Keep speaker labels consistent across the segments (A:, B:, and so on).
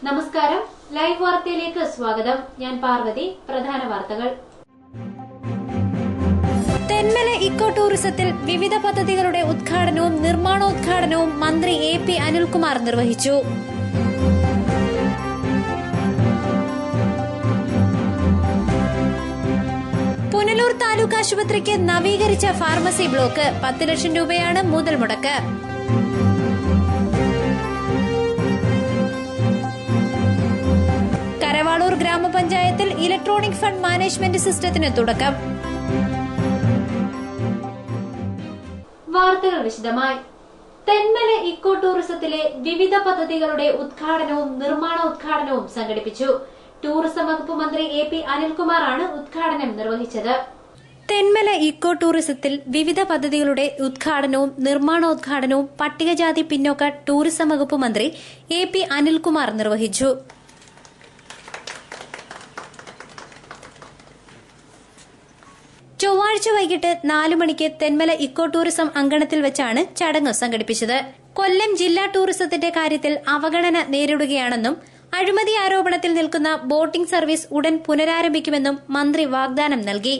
A: നമസ്കാരം, ലൈവ് വാർത്തയിലേക്ക് സ്വാഗതം. ഞാൻ പാർവതി. പ്രധാന വാർത്തകൾ.
B: തെന്മല ഇക്കോ ടൂറിസത്തിൽ വിവിധ പദ്ധതികളുടെ ഉദ്ഘാടനവും നിർമ്മാണോദ്ഘാടനവും മന്ത്രി AP അനിൽകുമാർ നിർവഹിച്ചു. പുനലൂർ താലൂക്ക് ആശുപത്രിക്ക് നവീകരിച്ച ഫാർമസി ബ്ലോക്ക് 10 ലക്ഷം രൂപയാണ് മുതൽ മുടക്ക്. കരവാളൂർ ഗ്രാമപഞ്ചായത്തിൽ ഇലക്ട്രോണിക് ഫണ്ട് മാനേജ്മെന്റ് സിസ്റ്റത്തിന് തുടക്കം.
A: വാർത്തകൾ വിശദമായി. തെന്മല ഇക്കോ ടൂറിസത്തിലെ വിവിധ പദ്ധതികളുടെ ഉദ്ഘാടനവും നിർമ്മാണോദ്ഘാടനവും സംഘടിപ്പിച്ചു. ടൂറിസം വകുപ്പ് മന്ത്രി AP അനിൽകുമാറാണ് ഉദ്ഘാടനം നിർവഹിച്ചത്.
B: തെന്മല ഇക്കോ ടൂറിസത്തിൽ വിവിധ പദ്ധതികളുടെ ഉദ്ഘാടനവും നിർമ്മാണോദ്ഘാടനവും പട്ടികജാതി പിന്നോക്ക ടൂറിസം വകുപ്പ് മന്ത്രി AP അനിൽകുമാർ നിർവഹിച്ചു. ചൊവ്വാഴ്ച വൈകിട്ട് 4 മണിക്ക് തെന്മല ഇക്കോ ടൂറിസം അങ്കണത്തിൽ വെച്ചാണ് ചടങ്ങ് സംഘടിപ്പിച്ചത്. കൊല്ലം ജില്ലാ ടൂറിസത്തിന്റെ കാര്യത്തിൽ അവഗണന നേരിടുകയാണെന്നും അഴിമതി ആരോപണത്തിൽ നിൽക്കുന്ന ബോട്ടിംഗ് സർവീസ് ഉടൻ പുനരാരംഭിക്കുമെന്നും മന്ത്രി വാഗ്ദാനം നൽകി.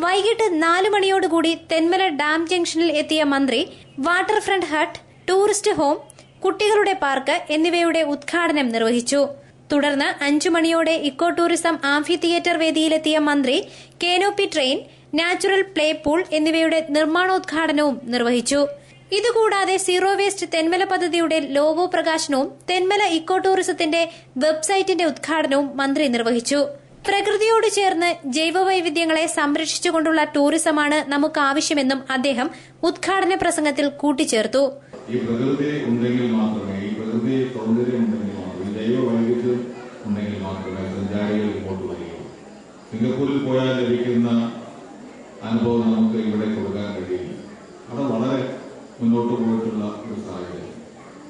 B: വൈകിട്ട് 4 മണിയോടുകൂടി തെന്മല ഡാം ജംഗ്ഷനിൽ എത്തിയ മന്ത്രി water front hut, tourist home, കുട്ടികളുടെ പാർക്ക് എന്നിവയുടെ ഉദ്ഘാടനം നിർവഹിച്ചു. തുടർന്ന് 5 മണിയോടെ ഇക്കോ ടൂറിസം ആംഫി തിയേറ്റർ വേദിയിലെത്തിയ മന്ത്രി canopy train, natural play pool എന്നിവയുടെ നിർമ്മാണോദ്ഘാടനവും നിർവഹിച്ചു. ഇതുകൂടാതെ സീറോ വേസ്റ്റ് തെന്മല പദ്ധതിയുടെ ലോഗോ പ്രകാശനവും തെന്മല ഇക്കോ ടൂറിസത്തിന്റെ വെബ്സൈറ്റിന്റെ ഉദ്ഘാടനവും മന്ത്രി നിർവഹിച്ചു. പ്രകൃതിയോട് ചേർന്ന് ജൈവവൈവിധ്യങ്ങളെ സംരക്ഷിച്ചുകൊണ്ടുള്ള ടൂറിസമാണ് നമുക്ക് ആവശ്യമെന്നും അദ്ദേഹം ഉദ്ഘാടന പ്രസംഗത്തിൽ കൂട്ടിച്ചേർത്തു.
C: ഈ പ്രകൃതി ഉണ്ടെങ്കിൽ മാത്രമേ, ഈ പ്രകൃതി സൗന്ദര്യം ഉണ്ടെങ്കിൽ മാത്രമേ, ജൈവവൈവിധ്യം ഉണ്ടെങ്കിൽ മാത്രമേ സഞ്ചാരികൾ ഇങ്ങോട്ട് വരികയുള്ളൂ. സിംഗപ്പൂരിൽ പോയാൽ ലഭിക്കുന്ന അനുഭവം നമുക്ക് ഇവിടെ കൊടുക്കാൻ കഴിയില്ല. അവിടെ വളരെ മുന്നോട്ട് പോയിട്ടുള്ള ഒരു സാഹചര്യം.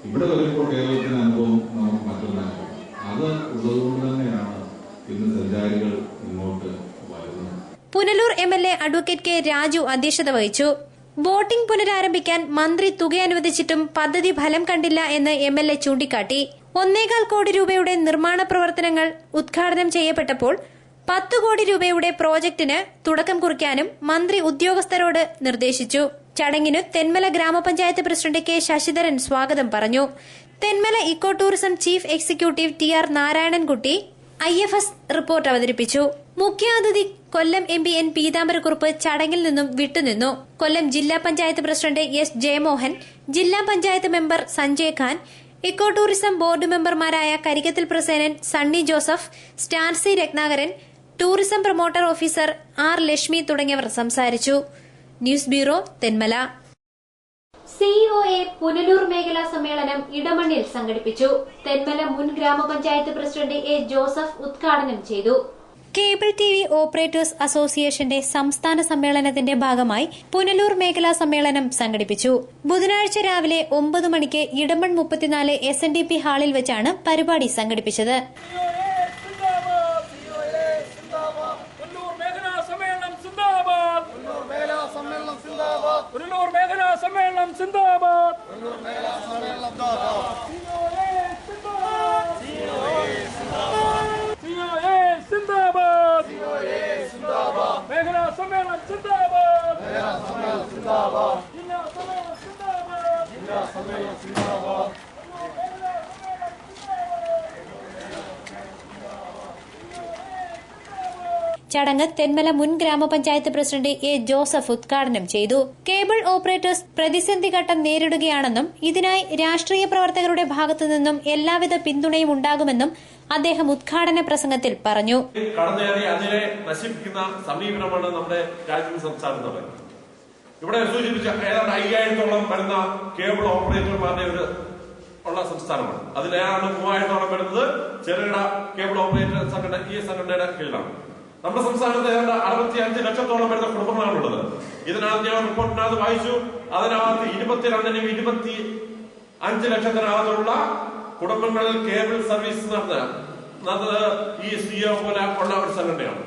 C: ഇവിടെ വരുമ്പോൾ കേരളത്തിന്റെ അനുഭവം നമുക്ക് മറ്റൊന്നാണ്. അത് ഉള്ളതുകൊണ്ട് തന്നെയാണ് ഇന്ന് സഞ്ചാരികൾ ഇങ്ങോട്ട് വരുന്നത്.
B: Punalur MLA advocate K. Raju അധ്യക്ഷത വഹിച്ചു. ബോട്ടിംഗ് പുനരാരംഭിക്കാൻ മന്ത്രി തുക അനുവദിച്ചിട്ടും പദ്ധതി ഫലം കണ്ടില്ല എന്ന് MLA ചൂണ്ടിക്കാട്ടി. 1.25 കോടി രൂപയുടെ നിർമ്മാണ പ്രവർത്തനങ്ങൾ ഉദ്ഘാടനം ചെയ്യപ്പെട്ടപ്പോൾ 10 കോടി രൂപയുടെ പ്രോജക്ടിന് തുടക്കം കുറിക്കാനും മന്ത്രി ഉദ്യോഗസ്ഥരോട് നിർദ്ദേശിച്ചു. ചടങ്ങിനു തെന്മല ഗ്രാമപഞ്ചായത്ത് പ്രസിഡന്റ് K. ശശിധരൻ സ്വാഗതം പറഞ്ഞു. Thenmala eco tourism chief executive TR Narayanankutty IFS report അവതരിപ്പിച്ചു. മുഖ്യാതിഥി കൊല്ലം MP N. പീതാംബരക്കുറുപ്പ് ചടങ്ങിൽ നിന്നും വിട്ടുനിന്നു. കൊല്ലം ജില്ലാ പഞ്ചായത്ത് പ്രസിഡന്റ് S. ജയമോഹൻ, ജില്ലാ panchayat member Sanjay Khan, eco tourism board മെമ്പർമാരായ Karikkathil Prasenan, Sunny Joseph, Stancy Ratnakaran, tourism promoter officer R. Lakshmi തുടങ്ങിയവർ സംസാരിച്ചു. News bureau, Thenmala.
A: COA Punalur മേഖലാ സമ്മേളനം ഇടമണ്ണിൽ സംഘടിപ്പിച്ചു. തെന്മല മുൻ ഗ്രാമപഞ്ചായത്ത് പ്രസിഡന്റ് A. ജോസഫ് ഉദ്ഘാടനം ചെയ്തു.
B: കേബിൾ TV ഓപ്പറേറ്റേഴ്സ് അസോസിയേഷന്റെ സംസ്ഥാന സമ്മേളനത്തിന്റെ ഭാഗമായി പുനലൂർ മേഖലാ സമ്മേളനം സംഘടിപ്പിച്ചു. ബുധനാഴ്ച രാവിലെ 9 മണിക്ക് ഇടമൺ 34 SNDP ഹാളിൽ വെച്ചാണ് പരിപാടി സംഘടിപ്പിച്ചത്. ചടങ്ങ് തെന്മല മുൻ ഗ്രാമപഞ്ചായത്ത് പ്രസിഡന്റ് A. ജോസഫ് ഉദ്ഘാടനം ചെയ്തു. കേബിൾ ഓപ്പറേറ്റേഴ്സ് പ്രതിസന്ധി ഘട്ടം നേരിടുകയാണെന്നും ഇതിനായി രാഷ്ട്രീയ പ്രവർത്തകരുടെ ഭാഗത്തുനിന്നും എല്ലാവിധ പിന്തുണയും ഉണ്ടാകുമെന്നും അദ്ദേഹം ഉദ്ഘാടന പ്രസംഗത്തിൽ പറഞ്ഞു.
D: കടന്നേറി അതിനെ നശിപ്പിക്കുന്ന സമീപനമാണ് നമ്മുടെ രാജ്യവും സംസ്ഥാനത്തുള്ളത്. ഇവിടെ സൂചിപ്പിച്ച ഏതാണ്ട് 5000-ഓളം വരുന്ന കേബിൾ ഓപ്പറേറ്റർമാരുടെ ഉള്ള സംസ്ഥാനമാണ്. അതിലേതാണ്ട് 3000-ഓളം വരുന്നത് ചെറുകിട കേബിൾ ഓപ്പറേറ്റർ സംഘടന, ഈ സംഘടനയുടെ കീഴിലാണ്. നമ്മുടെ സംസ്ഥാനത്ത് ഏതാണ്ട് 65 ലക്ഷത്തോളം വരുന്ന കുടുംബങ്ങളാണുള്ളത്. ഇതിനകത്ത് ഞാൻ റിപ്പോർട്ടിനകത്ത് വായിച്ചു, അതിനകത്ത് 22-നും 25 ലക്ഷത്തിനകത്തുള്ള കുടുംബങ്ങളിൽ കേബിൾ സർവീസ് നടന്നത് ഈ CEO പോലെ ഉള്ള ഒരു സംഘടനയാണ്.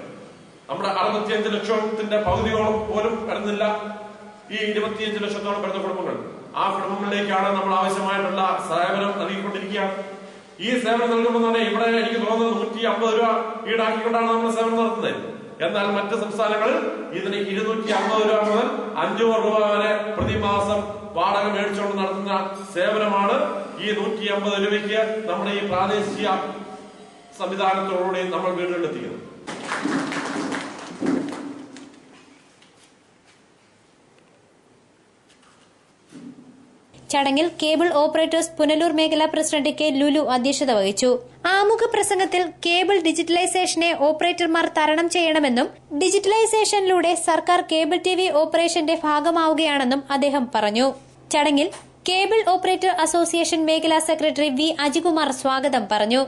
D: നമ്മുടെ 65 ലക്ഷത്തിന്റെ പകുതിയോളം പോലും വരുന്നില്ല ഈ 25 ലക്ഷത്തോളം വരുന്ന കുടുംബങ്ങൾ. ആ കുടുംബങ്ങളിലേക്കാണ് നമ്മൾ ആവശ്യമായിട്ടുള്ള സേവനം നൽകിക്കൊണ്ടിരിക്കുക. ഈ സേവനം നൽകുമെന്നാണ് ഇവിടെ എനിക്ക് തോന്നുന്നത് 150 രൂപ ഈടാക്കിക്കൊണ്ടാണ് നമ്മൾ സേവനം നടത്തുന്നത്. എന്നാൽ മറ്റ് സംസ്ഥാനങ്ങളിൽ ഇതിന് 250 രൂപ മുതൽ 500 രൂപ വരെ പ്രതിമാസം വാടക മേടിച്ചുകൊണ്ട് നടത്തുന്ന സേവനമാണ് ഈ 150 രൂപയ്ക്ക് നമ്മുടെ ഈ പ്രാദേശിക സംവിധാനത്തോടുകൂടി നമ്മൾ വീടുകളിലെത്തിക്കുന്നത്.
B: ചടങ്ങിൽ കേബിൾ ഓപ്പറേറ്റേഴ്സ് പുനലൂർ മേഖലാ പ്രസിഡന്റ് കെ ലുലു അധ്യക്ഷത വഹിച്ചു. ആമുഖ പ്രസംഗത്തിൽ കേബിൾ ഡിജിറ്റലൈസേഷനെ ഓപ്പറേറ്റർമാർ തരണം ചെയ്യണമെന്നും ഡിജിറ്റലൈസേഷനിലൂടെ സർക്കാർ കേബിൾ ടിവി ഓപ്പറേഷന്റെ ഭാഗമാവുകയാണെന്നും അദ്ദേഹം പറഞ്ഞു. ചടങ്ങിൽ കേബിൾ ഓപ്പറേറ്റർ അസോസിയേഷൻ മേഖലാ സെക്രട്ടറി വി അജികുമാർ സ്വാഗതം പറഞ്ഞു.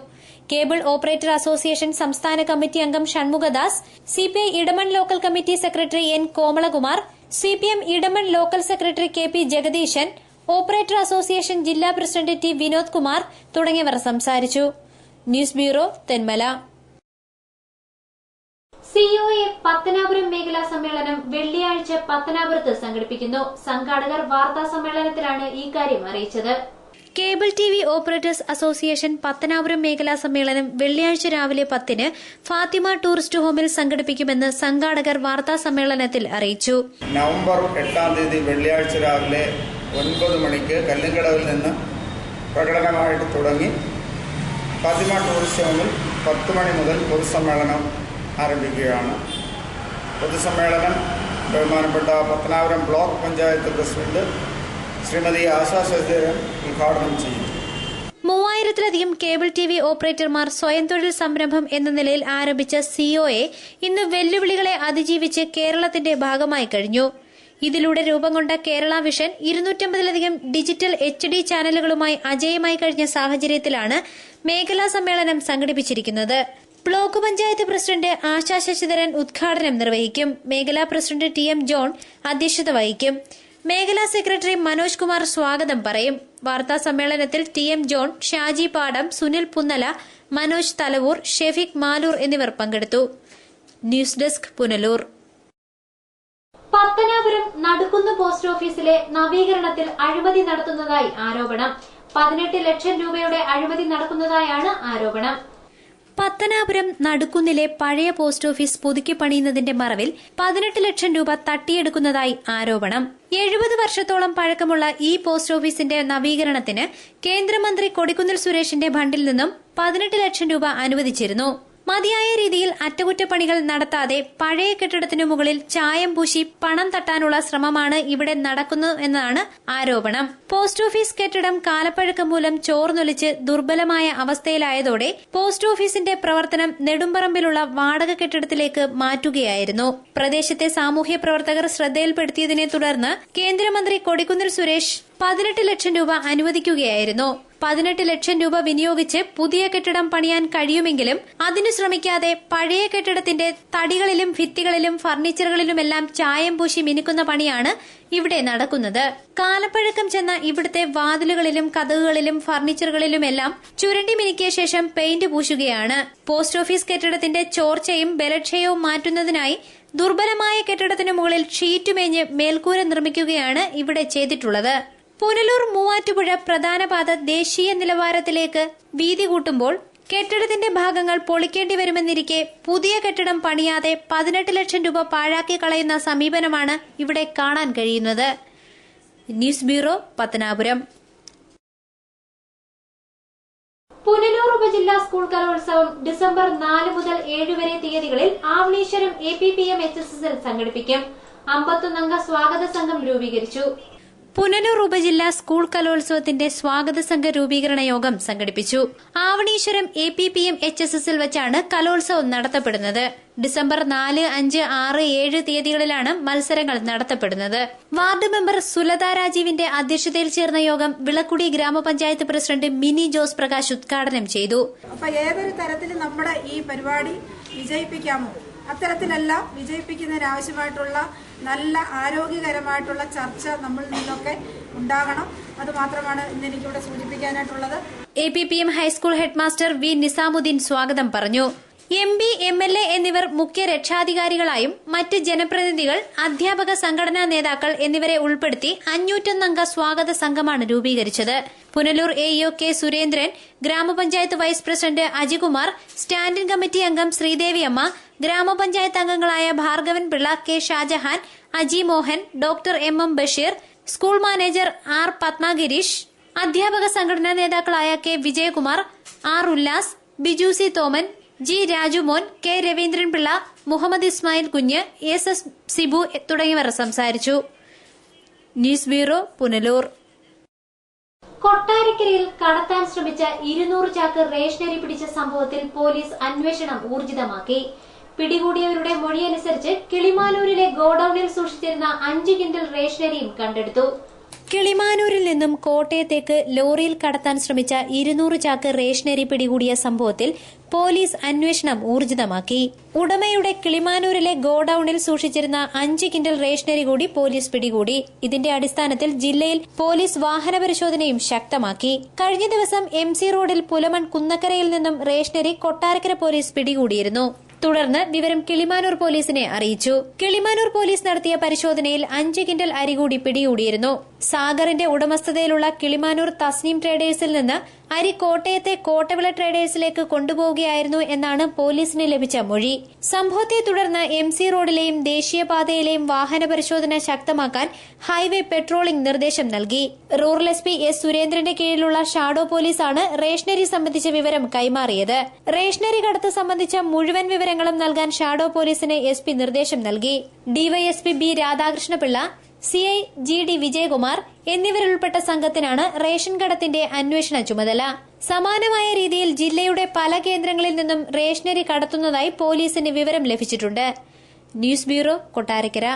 B: കേബിൾ ഓപ്പറേറ്റർ അസോസിയേഷൻ സംസ്ഥാന കമ്മിറ്റി അംഗം Shanmukhadas, CPI Edamon local committee secretary N Komalakumar, CPM Edamon local secretary K P Jagadeesan, operator association ജില്ലാ പ്രസിഡന്റ് ടി വിനോദ് കുമാർ തുടങ്ങിയവർ സംസാരിച്ചു. News bureau, Thenmala.
A: COA Pathanapuram മേഖലാ സമ്മേളനം വെള്ളിയാഴ്ച പത്തനാപുരത്ത് സംഘടിപ്പിക്കുന്നു. സംഘാടകർ വാർത്താ സമ്മേളനത്തിലാണ് ഇക്കാര്യം അറിയിച്ചത്.
B: Cable TV operators association Pathanapuram മേഖലാ സമ്മേളനം വെള്ളിയാഴ്ച രാവിലെ 10-ന് ഫാത്തിമ ടൂറിസ്റ്റ് ഹോമിൽ സംഘടിപ്പിക്കുമെന്ന് സംഘാടകർ വാർത്താ സമ്മേളനത്തിൽ അറിയിച്ചു.
E: നവംബർ 8-ാം തീയതി വെള്ളിയാഴ്ച രാവിലെ 9 മണിക്ക് കല്ലുംകടവിൽ നിന്ന് പ്രകടനമായിട്ട് തുടങ്ങി ഫാത്തിമ ടൂറിസ്റ്റ് ഹോമിൽ 10 മണി മുതൽ പൊതുസമ്മേളനം ആരംഭിക്കുകയാണ്. പൊതുസമ്മേളനം ബഹുമാനപ്പെട്ട പത്തനാപുരം ബ്ലോക്ക് പഞ്ചായത്ത് പ്രസിഡന്റ് ശ്രീമതി ആശാ ശശിധരൻ ഉദ്ഘാടനം ചെയ്യും.
B: 3000-ലധികം കേബിൾ ടിവി ഓപ്പറേറ്റർമാർ സ്വയം തൊഴിൽ സംരംഭം എന്ന നിലയിൽ ആരംഭിച്ച സിഒഎ ഇന്ന് വെല്ലുവിളികളെ അതിജീവിച്ച് കേരളത്തിന്റെ ഭാഗമായി കഴിഞ്ഞു. ഇതിലൂടെ രൂപം കൊണ്ട കേരള വിഷൻ 250-ലധികം ഡിജിറ്റൽ HD ചാനലുകളുമായി അജേയമായി കഴിഞ്ഞ സാഹചര്യത്തിലാണ് മേഖലാ സമ്മേളനം സംഘടിപ്പിച്ചിരിക്കുന്നത്. ബ്ലോക്ക് പഞ്ചായത്ത് പ്രസിഡന്റ് ആശാ ശശിധരൻ ഉദ്ഘാടനം നിർവഹിക്കും. മേഖലാ പ്രസിഡന്റ് TM ജോൺ അധ്യക്ഷത വഹിക്കും. മേഖലാ സെക്രട്ടറി മനോജ് കുമാർ സ്വാഗതം പറയും. വാർത്താ സമ്മേളനത്തിൽ TM ജോൺ, ഷാജി പാടം, സുനിൽ പുന്നല, മനോജ് തലവൂർ, ഷെഫിക് മാലൂർ എന്നിവർ പങ്കെടുത്തു. News desk, Punalur.
A: Pathanapuram Nadukkunnu post ഓഫീസിലെ നവീകരണത്തിൽ അഴിമതി നടത്തുന്നതായി ആരോപണം. 18 ലക്ഷം രൂപയുടെ അഴിമതി നടക്കുന്നതായാണ് ആരോപണം.
B: പത്തനാപുരം നടുക്കുന്നിലെ പഴയ പോസ്റ്റ് ഓഫീസ് പുതുക്കി പണിയുന്നതിന്റെ മറവിൽ 18 ലക്ഷം രൂപ തട്ടിയെടുക്കുന്നതായി ആരോപണം. 70 വർഷത്തോളം പഴക്കമുള്ള ഈ പോസ്റ്റ് ഓഫീസിന്റെ നവീകരണത്തിന് കേന്ദ്രമന്ത്രി കൊടിക്കുന്നിൽ സുരേഷിന്റെ ഫണ്ടിൽ നിന്നും 18 ലക്ഷം രൂപ അനുവദിച്ചിരുന്നു. മതിയായ രീതിയിൽ അറ്റകുറ്റപ്പണികൾ നടത്താതെ പഴയ കെട്ടിടത്തിനു മുകളിൽ ചായം പൂശി പണം തട്ടാനുള്ള ശ്രമമാണ് ഇവിടെ നടക്കുന്നതെന്നാണ് ആരോപണം. പോസ്റ്റ് ഓഫീസ് കെട്ടിടം കാലപ്പഴക്കം മൂലം ചോർന്നൊലിച്ച് ദുർബലമായ അവസ്ഥയിലായതോടെ പോസ്റ്റ് ഓഫീസിന്റെ പ്രവർത്തനം നെടുമ്പറമ്പിലുള്ള വാടക കെട്ടിടത്തിലേക്ക് മാറ്റുകയായിരുന്നു. പ്രദേശത്തെ സാമൂഹ്യ പ്രവർത്തകർ ശ്രദ്ധയിൽപ്പെടുത്തിയതിനെ തുടർന്ന് കേന്ദ്രമന്ത്രി കൊടിക്കുന്നിൽ സുരേഷ് 18 ലക്ഷം രൂപ അനുവദിക്കുകയായിരുന്നു. 18 ലക്ഷം രൂപ വിനിയോഗിച്ച് പുതിയ കെട്ടിടം പണിയാൻ കഴിയുമെങ്കിലും അതിനു ശ്രമിക്കാതെ പഴയ കെട്ടിടത്തിന്റെ തടികളിലും ഭിത്തികളിലും ഫർണിച്ചറുകളിലുമെല്ലാം ചായം പൂശി മിനുക്കുന്ന പണിയാണ് ഇവിടെ നടക്കുന്നത്. കാലപ്പഴക്കം ചെന്ന ഇവിടുത്തെ വാതിലുകളിലും കതകുകളിലും ഫർണിച്ചറുകളിലുമെല്ലാം ചുരണ്ടി മിനുക്കിയ ശേഷം പെയിന്റ് പൂശുകയാണ്. പോസ്റ്റ് ഓഫീസ് കെട്ടിടത്തിന്റെ ചോർച്ചയും ബലക്ഷയവും മാറ്റുന്നതിനായി ദുർബലമായ കെട്ടിടത്തിനു മുകളിൽ ഷീറ്റുമേഞ്ഞ് മേൽക്കൂര നിർമ്മിക്കുകയാണ് ഇവിടെ ചെയ്തിട്ടുള്ളത്. പുനലൂർ മൂവാറ്റുപുഴ പ്രധാന പാത ദേശീയ നിലവാരത്തിലേക്ക് വീതി കൂട്ടുമ്പോൾ കെട്ടിടത്തിന്റെ ഭാഗങ്ങൾ പൊളിക്കേണ്ടി വരുമെന്നിരിക്കെ പുതിയ കെട്ടിടം പണിയാതെ 18 ലക്ഷം രൂപ പാഴാക്കി കളയുന്ന സമീപനമാണ് ഇവിടെ കാണാൻ കഴിയുന്നത്. News bureau, Pathanapuram.
A: പുനലൂർ ഉപജില്ലാ സ്കൂൾ കലോത്സവം ഡിസംബർ 4 മുതൽ 7 വരെ തീയതികളിൽ ആവണീശ്വരം APPM HSSൽ സംഘടിപ്പിക്കും. 51 അംഗ സ്വാഗത സംഘം രൂപീകരിച്ചു.
B: പുനലൂർ ഉപജില്ലാ സ്കൂൾ കലോത്സവത്തിന്റെ സ്വാഗത സംഘ രൂപീകരണ യോഗം സംഘടിപ്പിച്ചു. ആവണീശ്വരം APPM HSSൽ വെച്ചാണ് കലോത്സവം നടത്തപ്പെടുന്നത്. ഡിസംബർ 4, 5, 6, 7 തീയതികളിലാണ് മത്സരങ്ങൾ നടത്തപ്പെടുന്നത്. വാർഡ് മെമ്പർ സുലത രാജീവിന്റെ അധ്യക്ഷതയിൽ ചേർന്ന യോഗം വിളക്കുടി ഗ്രാമപഞ്ചായത്ത് പ്രസിഡന്റ് മിനി ജോസ് പ്രകാശ് ഉദ്ഘാടനം ചെയ്തു.
F: അപ്പൊ ഏതൊരു തരത്തിൽ നമ്മുടെ ഈ പരിപാടി വിജയിപ്പിക്കാമോ അത്തരത്തിലെല്ലാം വിജയിപ്പിക്കുന്നതിനാവശ്യമായിട്ടുള്ള നല്ല ആരോഗ്യകരമായിട്ടുള്ള ചർച്ച നമ്മളിൽ നിന്നൊക്കെ ഉണ്ടാകണം. അതുമാത്രമാണ് ഇന്ന് എനിക്കിവിടെ സൂചിപ്പിക്കാനായിട്ടുള്ളത്.
B: APPM high school headmaster V Nizamuddin സ്വാഗതം പറഞ്ഞു. MP, MLA എന്നിവർ മുഖ്യ രക്ഷാധികാരികളായും മറ്റ് ജനപ്രതിനിധികൾ, അധ്യാപക സംഘടനാ നേതാക്കൾ എന്നിവരെ ഉൾപ്പെടുത്തി 501 അംഗ സ്വാഗത സംഘമാണ് രൂപീകരിച്ചത്. Punalur AEO K. സുരേന്ദ്രൻ, ഗ്രാമപഞ്ചായത്ത് vice president Ajikumar, standing committee അംഗം ശ്രീദേവിയമ്മ, ഗ്രാമപഞ്ചായത്ത് അംഗങ്ങളായ Bhargavan Pillai, K. Shajahan, Aji Mohan, doctor MM Basheer, school manager R. Padmagireesh, അധ്യാപക സംഘടനാ നേതാക്കളായ K. Vijayakumar, R. Ullas, Biju C. Thoman, G. Rajumon, K. Raveendran Pillai, Muhammad Ismail കുഞ്ഞ്, SS സിബു തുടങ്ങിയവർ സംസാരിച്ചു. News bureau, Punalur.
A: കൊട്ടാരക്കരയിൽ കടത്താൻ ശ്രമിച്ച 200 ചാക്ക് റേഷനരി പിടിച്ച സംഭവത്തിൽ പോലീസ് അന്വേഷണം ഊർജിതമാക്കി. പിടികൂടിയവരുടെ മൊഴിയനുസരിച്ച് കിളിമാനൂരിലെ ഗോഡൌണിൽ സൂക്ഷിച്ചിരുന്ന 5 കിൻഡൽ റേഷനരിയും കണ്ടെടുത്തു.
B: കിളിമാനൂരിൽ നിന്നും കോട്ടയത്തേക്ക് ലോറിയിൽ കടത്താൻ ശ്രമിച്ച 200 ചാക്ക് റേഷനരി പിടികൂടിയ സംഭവത്തിൽ പോലീസ് അന്വേഷണം ഊർജിതമാക്കി. ഉടമയുടെ കിളിമാനൂരിലെ ഗോഡൌണിൽ സൂക്ഷിച്ചിരുന്ന 5 കിൻഡൽ റേഷനരി കൂടി പോലീസ് പിടികൂടി. ഇതിന്റെ അടിസ്ഥാനത്തിൽ ജില്ലയിൽ പോലീസ് വാഹന പരിശോധനയും ശക്തമാക്കി. കഴിഞ്ഞ ദിവസം MC റോഡിൽ പുലമൺ കുന്നക്കരയിൽ നിന്നും റേഷനരി കൊട്ടാരക്കര പോലീസ് പിടികൂടിയിരുന്നു. തുടർന്ന് വിവരം കിളിമാനൂർ പോലീസിനെ അറിയിച്ചു. കിളിമാനൂർ പോലീസ് നടത്തിയ പരിശോധനയിൽ 5 കിൻഡൽ അരി കൂടി പിടികൂടിയിരുന്നു. സാഗറിന്റെ ഉടമസ്ഥതയിലുള്ള കിളിമാനൂർ തസ്നീം ട്രേഡേഴ്സിൽ നിന്ന് അരി കോട്ടയത്തെ കോട്ടവിള ട്രേഡേഴ്സിലേക്ക് കൊണ്ടുപോവുകയായിരുന്നു എന്നാണ് പോലീസിന് ലഭിച്ച മൊഴി. സംഭവത്തെ തുടർന്ന് MC റോഡിലെയും ദേശീയപാതയിലെയും വാഹന പരിശോധന ശക്തമാക്കാൻ ഹൈവേ പെട്രോളിംഗ് നിർദ്ദേശം നൽകി. Rural SP S. സുരേന്ദ്രന്റെ കീഴിലുള്ള ഷാഡോ പോലീസാണ് റേഷനരി സംബന്ധിച്ച വിവരം കൈമാറിയത്. റേഷനരി കടത്ത് സംബന്ധിച്ച മുഴുവൻ വിവരങ്ങളും നൽകാൻ ഷാഡോ പോലീസിന് SP നിർദ്ദേശം നൽകി. DYSP B. Radhakrishnapillai, CI GD Vijayakumar എന്നിവരുൾപ്പെട്ട സംഘത്തിനാണ് റേഷൻ കടത്തിന്റെ അന്വേഷണ ചുമതല. സമാനമായ രീതിയിൽ ജില്ലയുടെ പല കേന്ദ്രങ്ങളിൽ നിന്നും റേഷനരി കടത്തുന്നതായി പോലീസിന് വിവരം ലഭിച്ചിട്ടുണ്ട്. News bureau, Kottarakkara.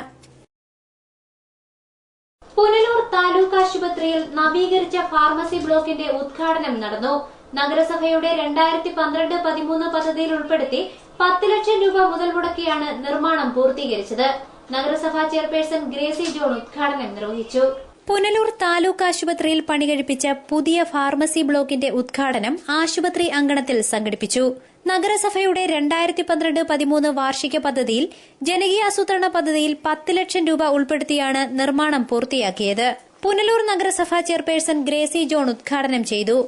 A: പുനലൂർ താലൂക്ക് ആശുപത്രിയിൽ നവീകരിച്ച ഫാർമസി ബ്ലോക്കിന്റെ ഉദ്ഘാടനം നടന്നു. നഗരസഭയുടെ 2012-13 പദ്ധതിയിൽ ഉൾപ്പെടുത്തി 10 ലക്ഷം രൂപ മുതൽ മുടക്കിയാണ് നിർമ്മാണം പൂർത്തീകരിച്ചത്. നഗരസഭാ ചെയർപേഴ്സൺ ഗ്രേസി ജോൺ ഉദ്ഘാടനം നിർവഹിച്ചു.
B: പുനലൂർ താലൂക്ക് ആശുപത്രിയിൽ പണികഴിപ്പിച്ച പുതിയ ഫാർമസി ബ്ലോക്കിന്റെ ഉദ്ഘാടനം ആശുപത്രി അങ്കണത്തിൽ സംഘടിപ്പിച്ചു. നഗരസഭയുടെ 2012-13 വാർഷിക പദ്ധതിയിൽ ജനകീയാസൂത്രണ പദ്ധതിയിൽ 10 ലക്ഷം രൂപ ഉൾപ്പെടുത്തിയാണ് നിർമ്മാണം പൂർത്തിയാക്കിയത്. പുനലൂർ നഗരസഭാ ചെയർപേഴ്സൺ ഗ്രേസി ജോൺ ഉദ്ഘാടനം ചെയ്തു.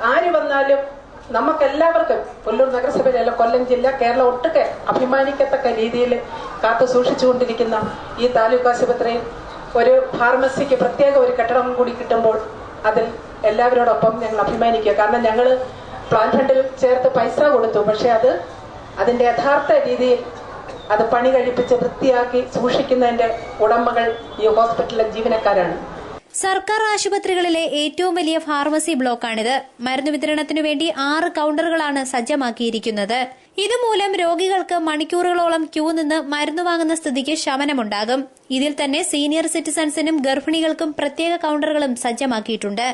G: ആര് വന്നാലും നമുക്കെല്ലാവർക്കും പുനലൂർ നഗരസഭയിലല്ല, കൊല്ലം ജില്ല, കേരളം ഒട്ടുക്കെ അഭിമാനിക്കത്തക്ക രീതിയിൽ കാത്തു സൂക്ഷിച്ചുകൊണ്ടിരിക്കുന്ന ഈ താലൂക്ക് ആശുപത്രിയിൽ ഒരു ഫാർമസിക്ക് പ്രത്യേക ഒരു കെട്ടിടം കൂടി കിട്ടുമ്പോൾ അതിൽ എല്ലാവരോടൊപ്പം ഞങ്ങൾ അഭിമാനിക്കുക. കാരണം ഞങ്ങൾ പ്ലാൻ ഫണ്ടിൽ ചേർത്ത് പൈസ കൊടുത്തു, പക്ഷെ അതിന്റെ യഥാർത്ഥ രീതിയിൽ അത് പണി കഴിപ്പിച്ച് വൃത്തിയാക്കി സൂക്ഷിക്കുന്നതിന്റെ ഉടമകൾ ഈ ഹോസ്പിറ്റലിലെ ജീവനക്കാരാണ്.
B: സർക്കാർ ആശുപത്രികളിലെ ഏറ്റവും വലിയ ഫാർമസി ബ്ലോക്കാണിത്. മരുന്ന് വിതരണത്തിനു വേണ്ടി 6 കൌണ്ടറുകളാണ് സജ്ജമാക്കിയിരിക്കുന്നത്. ഇതുമൂലം രോഗികൾക്ക് മണിക്കൂറുകളോളം ക്യൂ നിന്ന് മരുന്ന് വാങ്ങുന്ന സ്ഥിതിക്ക് ശമനമുണ്ടാകും. ഇതിൽ തന്നെ സീനിയർ സിറ്റിസൺസിനും ഗർഭിണികൾക്കും പ്രത്യേക കൌണ്ടറുകളും സജ്ജമാക്കിയിട്ടുണ്ട്.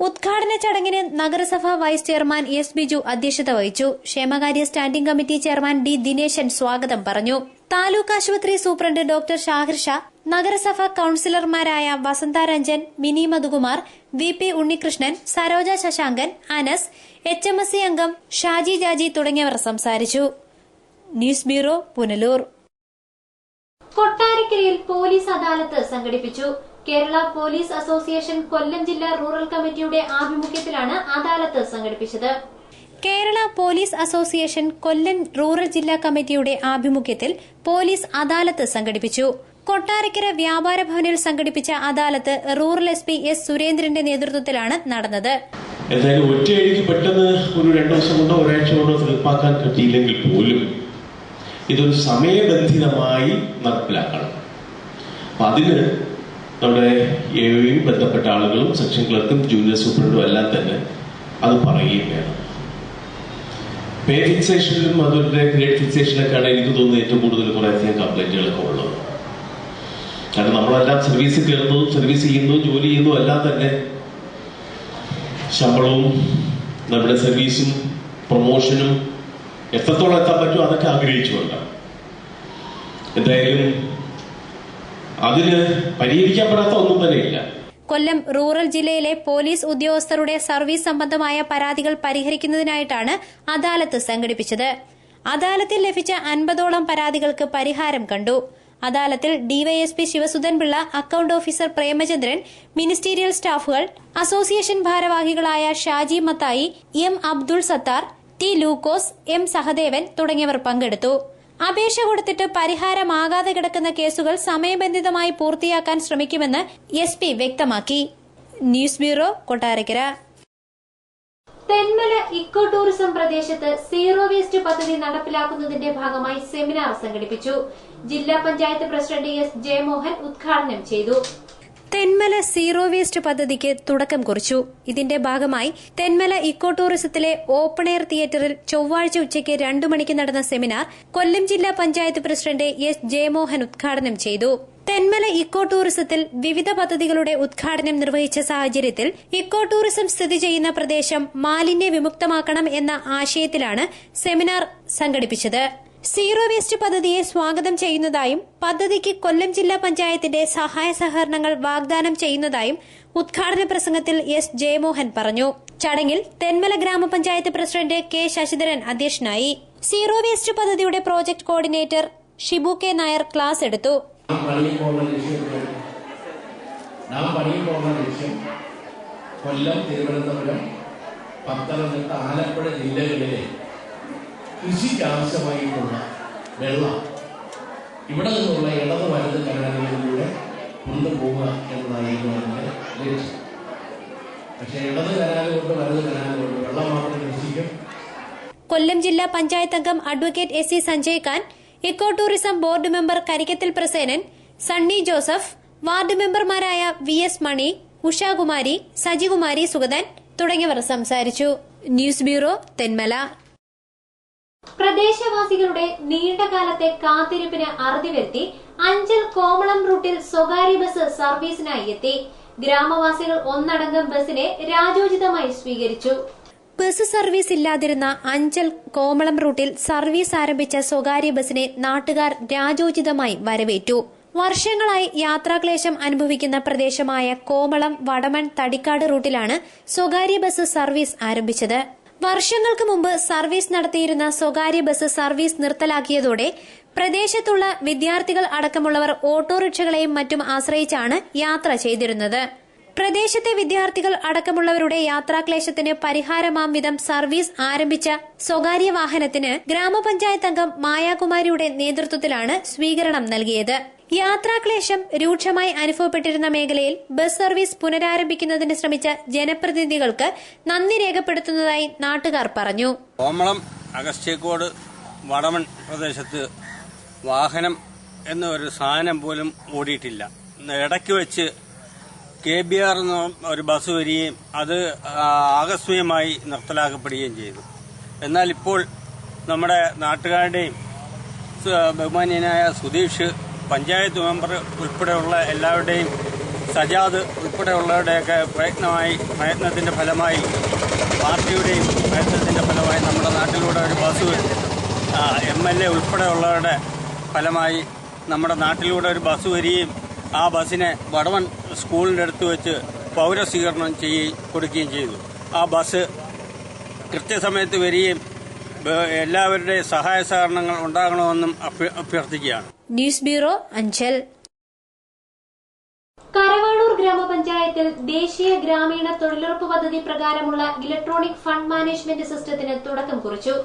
B: ഉദ്ഘാടന ചടങ്ങിന് നഗരസഭാ വൈസ് ചെയർമാൻ S. ബിജു അധ്യക്ഷത വഹിച്ചു. ക്ഷേമകാര്യ standing committee chairman D. Dineshan സ്വാഗതം പറഞ്ഞു. താലൂക്ക് ആശുപത്രി സൂപ്രണ്ട് ഡോക്ടർ ഷാഹിർ ഷാ, നഗരസഭാ കൌൺസിലർമാരായ വസന്ത രഞ്ജൻ, മിനി മധുകുമാർ, VP ഉണ്ണികൃഷ്ണൻ, സരോജ ശശാങ്കൻ, അനസ്, HMSC അംഗം ഷാജി ജാജി തുടങ്ങിയവർ സംസാരിച്ചു. News bureau, Punalur.
A: കൊട്ടാരക്കരയിൽ പോലീസ് അദാലത്ത് സംഘടിപ്പിച്ചു. കേരള പോലീസ് അസോസിയേഷൻ കൊല്ലം ജില്ലാ റൂറൽ കമ്മിറ്റിയുടെ ആഭിമുഖ്യത്തിലാണ് അദാലത്ത് സംഘടിപ്പിച്ചത്.
B: കേരള പോലീസ് അസോസിയേഷൻ കൊല്ലം റൂറൽ ജില്ലാ കമ്മിറ്റിയുടെ ആഭിമുഖ്യത്തിൽ പോലീസ് അദാലത്ത് സംഘടിപ്പിച്ചു. കൊട്ടാരക്കര വ്യാപാര ഭവനിൽ സംഘടിപ്പിച്ച അദാലത്ത് റൂറൽ SP S. സുരേന്ദ്രന്റെ നേതൃത്വത്തിലാണ് നടന്നത്.
H: എന്തായാലും ഒറ്റയടിക്ക് പെട്ടെന്ന് ഒരു 2 ദിവസം കൊണ്ടോ ഒരാഴ്ച കൊണ്ടോ തീർപ്പാക്കാൻ പറ്റിയില്ലെങ്കിൽ പോലും ഇതൊരു സമയബന്ധിതമായി നടപ്പിലാക്കണം. അതിന് നമ്മുടെ AOയും ബന്ധപ്പെട്ട ആളുകളും സെക്ഷൻ ക്ലർക്കും ജൂനിയർ സൂപ്രണ്ടും എല്ലാം തന്നെ അത് പറയുകയും വേണം. പേ ഫിക്സേഷനിലും അതുപോലെ ഗ്രേഡ് ഫിക്സേഷനൊക്കെയാണ് എനിക്ക് തോന്നുന്നത് ഏറ്റവും കൂടുതൽ കുറേയധികം കംപ്ലൈന്റുകളൊക്കെ ഉള്ളത്. കാരണം നമ്മളെല്ലാം സർവീസിൽ കയറുന്നതും സർവീസ് ചെയ്യുന്നതും ജോലി ചെയ്യുന്നതും എല്ലാം തന്നെ ശമ്പളവും നമ്മുടെ സർവീസും പ്രൊമോഷനും എത്രത്തോളം എത്താൻ പറ്റുമോ അതൊക്കെ ആഗ്രഹിച്ചുകൊണ്ടാണ്. എന്തായാലും അതിന് പരിഹരിക്കപ്പെടാത്ത ഒന്നും തന്നെ ഇല്ല.
B: കൊല്ലം റൂറൽ ജില്ലയിലെ പോലീസ് ഉദ്യോഗസ്ഥരുടെ സർവീസ് സംബന്ധമായ പരാതികൾ പരിഹരിക്കുന്നതിനായിട്ടാണ് അദാലത്ത് സംഘടിപ്പിച്ചത്. അദാലത്തിൽ ലഭിച്ച 50ഓളം പരാതികൾക്ക് പരിഹാരം കണ്ടു. അദാലത്തിൽ DYSP Sivasudhanpillai, account officer Premachandran, ministerial സ്റ്റാഫുകൾ, അസോസിയേഷൻ ഭാരവാഹികളായ Shaji Mathai, M Abdul Sathar, T Lukose, M Sahadevan തുടങ്ങിയവർ പങ്കെടുത്തു. അപേക്ഷ കൊടുത്തിട്ട് പരിഹാരമാകാതെ കിടക്കുന്ന കേസുകൾ സമയബന്ധിതമായി പൂർത്തിയാക്കാൻ ശ്രമിക്കുമെന്ന് എസ്പി വ്യക്തമാക്കി. News bureau, Kottarakkara.
A: Thenmala eco tourism പ്രദേശത്ത് സീറോ വേസ്റ്റ് പദ്ധതി നടപ്പിലാക്കുന്നതിന്റെ ഭാഗമായി സെമിനാർ സംഘടിപ്പിച്ചു. ജില്ലാ പഞ്ചായത്ത് പ്രസിഡന്റ് എസ് ജയമോഹൻ ഉദ്ഘാടനം ചെയ്തു.
B: തെന്മല സീറോ വേസ്റ്റ് പദ്ധതിക്ക് തുടക്കം കുറിച്ചു. ഇതിന്റെ ഭാഗമായി തെന്മല ഇക്കോ ടൂറിസത്തിലെ ഓപ്പൺ എയർ തിയേറ്ററിൽ ചൊവ്വാഴ്ച ഉച്ചയ്ക്ക് 2 മണിക്ക് നടന്ന സെമിനാർ കൊല്ലം ജില്ലാ പഞ്ചായത്ത് പ്രസിഡന്റ് എസ് ജയമോഹൻ ഉദ്ഘാടനം ചെയ്തു. തെന്മല ഇക്കോ ടൂറിസത്തിൽ വിവിധ പദ്ധതികളുടെ ഉദ്ഘാടനം നിർവഹിച്ച സാഹചര്യത്തിൽ ഇക്കോ ടൂറിസം സ്ഥിതി ചെയ്യുന്ന പ്രദേശം മാലിന്യ വിമുക്തമാക്കണം എന്ന ആശയത്തിലാണ് സെമിനാർ സംഘടിപ്പിച്ചത്. സീറോ വേസ്റ്റ് പദ്ധതിയെ സ്വാഗതം ചെയ്യുന്നതായും പദ്ധതിക്ക് കൊല്ലം ജില്ലാ പഞ്ചായത്തിന്റെ സഹായ സഹകരണങ്ങൾ വാഗ്ദാനം ചെയ്യുന്നതായും ഉദ്ഘാടന പ്രസംഗത്തിൽ എസ് ജയമോഹൻ പറഞ്ഞു. ചടങ്ങിൽ തെന്മല ഗ്രാമപഞ്ചായത്ത് പ്രസിഡന്റ് കെ ശശിധരൻ അധ്യക്ഷനായി. സീറോ വേസ്റ്റ് പദ്ധതിയുടെ project coordinator Shibu K Nair class എടുത്തു.
I: കൊല്ലം, തിരുവനന്തപുരം, പത്തനംതിട്ട, ആലപ്പുഴ ജില്ലകളിലെ കൃഷിക്ക് ആവശ്യമായിട്ടുള്ള വെള്ളം ഇവിടെ നിന്നുള്ള ഇടത് വലത് കനാലുകളിലൂടെ കൊണ്ടുപോവുക എന്നതായിരുന്നു അതിന്റെ ലക്ഷ്യം. പക്ഷെ ഇടത് കനാൽ കൊണ്ട് വലത് കനാൽ കൊണ്ട് വെള്ളം മാത്രം കൃഷിക്കും.
B: കൊല്ലം ജില്ലാ പഞ്ചായത്ത് അംഗം advocate S C Sanjay Khan, eco tourism board member Karikkathil Prasenan, Sunny Joseph, ward മെമ്പർമാരായ വി എസ് മണി, ഉഷാകുമാരി, സജികുമാരി സുഗതൻ തുടങ്ങിയവർ സംസാരിച്ചു. News bureau, Thenmala.
A: പ്രദേശവാസികളുടെ നീണ്ടകാലത്തെ കാത്തിരിപ്പിന് അറുതി വരുത്തി അഞ്ചൽ കോമളം റൂട്ടിൽ സ്വകാര്യ ബസ് സർവീസിനായി എത്തി. ഗ്രാമവാസികൾ ഒന്നടങ്കം ബസിനെ രാജോചിതമായി സ്വീകരിച്ചു.
B: ബസ് സർവീസ് ഇല്ലാതിരുന്ന അഞ്ചൽ കോമളം റൂട്ടിൽ സർവീസ് ആരംഭിച്ച സ്വകാര്യ ബസിനെ നാട്ടുകാർ രാജോചിതമായി വരവേറ്റു. വർഷങ്ങളായി യാത്രാക്ലേശം അനുഭവിക്കുന്ന പ്രദേശമായ കോമളം, വടമൺ, തടിക്കാട് റൂട്ടിലാണ് സ്വകാര്യ ബസ് സർവീസ് ആരംഭിച്ചത്. വർഷങ്ങൾക്ക് മുമ്പ് സർവീസ് നടത്തിയിരുന്ന സ്വകാര്യ ബസ് സർവീസ് നിർത്തലാക്കിയതോടെ പ്രദേശത്തുള്ള വിദ്യാർത്ഥികൾ അടക്കമുള്ളവർ ഓട്ടോറിക്ഷകളെയും മറ്റും ആശ്രയിച്ചാണ് യാത്ര ചെയ്തിരുന്നത്. പ്രദേശത്തെ വിദ്യാർത്ഥികൾ അടക്കമുള്ളവരുടെ യാത്രാക്ലേശത്തിന് പരിഹാരമാം വിധം സർവീസ് ആരംഭിച്ച സ്വകാര്യ വാഹനത്തിന് ഗ്രാമപഞ്ചായത്ത് അംഗം മായാകുമാരിയുടെ നേതൃത്വത്തിലാണ് സ്വീകരണം നൽകിയത്. യാത്രാക്ലേശം രൂക്ഷമായി അനുഭവപ്പെട്ടിരുന്ന മേഖലയിൽ ബസ് സർവീസ് പുനരാരംഭിക്കുന്നതിന് ശ്രമിച്ച ജനപ്രതിനിധികൾക്ക് നന്ദി രേഖപ്പെടുത്തുന്നതായി നാട്ടുകാർ പറഞ്ഞു.
J: കോമളം അഗസ്ത്യക്കോട് വടമൺ പ്രദേശത്ത് വാഹനം എന്നൊരു സാധനം പോലും ഓടിയിട്ടില്ല. ഇടയ്ക്ക് വെച്ച് KBR എന്ന ഒരു ബസ് വരികയും അത് ആകസ്മികമായി നിർത്തലാക്കപ്പെടുകയും ചെയ്തു. എന്നാൽ ഇപ്പോൾ നമ്മുടെ നാട്ടുകാരുടെയും ബഹുമാന്യനായ സുധീഷ്, പഞ്ചായത്ത് മെമ്പർ ഉൾപ്പെടെയുള്ള എല്ലാവരുടെയും, സജാദ് ഉൾപ്പെടെയുള്ളവരുടെയൊക്കെ പ്രയത്നത്തിന്റെ ഫലമായി, പാർട്ടിയുടെയും പ്രയത്നത്തിന്റെ ഫലമായി നമ്മുടെ നാട്ടിലൂടെ ഒരു ബസ്, MLA ഉൾപ്പെടെയുള്ളവരുടെ ഫലമായി നമ്മുടെ നാട്ടിലൂടെ ഒരു ബസ് വരികയും ആ ബസ്സിനെ വടവൺ സ്കൂളിന്റെ അടുത്ത് വെച്ച് പൗരസ്വീകരണം കൊടുക്കുകയും ചെയ്തു. ആ ബസ് കൃത്യസമയത്ത് വരികയും എല്ലാവരുടെയും സഹായ സഹകരണങ്ങൾ ഉണ്ടാകണമെന്നും അഭ്യർത്ഥിക്കുകയാണ്.
B: News bureau, Anchal.
A: കരവാളൂർ ഗ്രാമപഞ്ചായത്തിൽ ദേശീയ ഗ്രാമീണ തൊഴിലുറപ്പ് പദ്ധതി പ്രകാരമുള്ള ഇലക്ട്രോണിക് ഫണ്ട് മാനേജ്മെന്റ് സിസ്റ്റത്തിന് തുടക്കം കുറിച്ചു.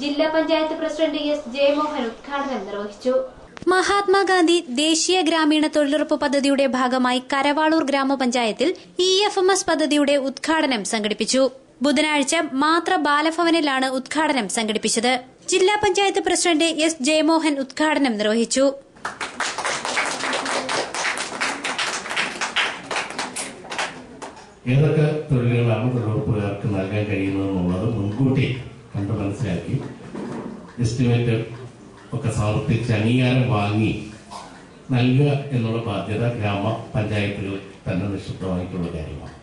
A: ജില്ലാ പഞ്ചായത്ത് പ്രസിഡന്റ് എസ് ജയമോഹൻ ഉദ്ഘാടനം നിർവഹിച്ചു.
B: മഹാത്മാഗാന്ധി ദേശീയ ഗ്രാമീണ തൊഴിലുറപ്പ് പദ്ധതിയുടെ ഭാഗമായി കരവാളൂർ ഗ്രാമപഞ്ചായത്തിൽ EFMS പദ്ധതിയുടെ ഉദ്ഘാടനം സംഘടിപ്പിച്ചു. ബുധനാഴ്ച മാത്ര ബാലഭവനിലാണ് ഉദ്ഘാടനം സംഘടിപ്പിച്ചത്. ജില്ലാ പഞ്ചായത്ത് പ്രസിഡന്റ് എസ് ജയമോഹൻ ഉദ്ഘാടനം നിർവഹിച്ചു.
I: ഏതൊക്കെ തൊഴിലുകളാണ് തൊഴിലുറപ്പുകാർക്ക് നൽകാൻ കഴിയുന്നതെന്നുള്ളത് മുൻകൂട്ടി കണ്ട് മനസ്സിലാക്കി എസ്റ്റിമേറ്റ് ഒക്കെ സമർപ്പിച്ച് അംഗീകാരം വാങ്ങി നൽകുക എന്നുള്ള ബാധ്യത ഗ്രാമപഞ്ചായത്തുകൾ തന്നെ നിക്ഷിപ്തമായിട്ടുള്ള കാര്യമാണ്.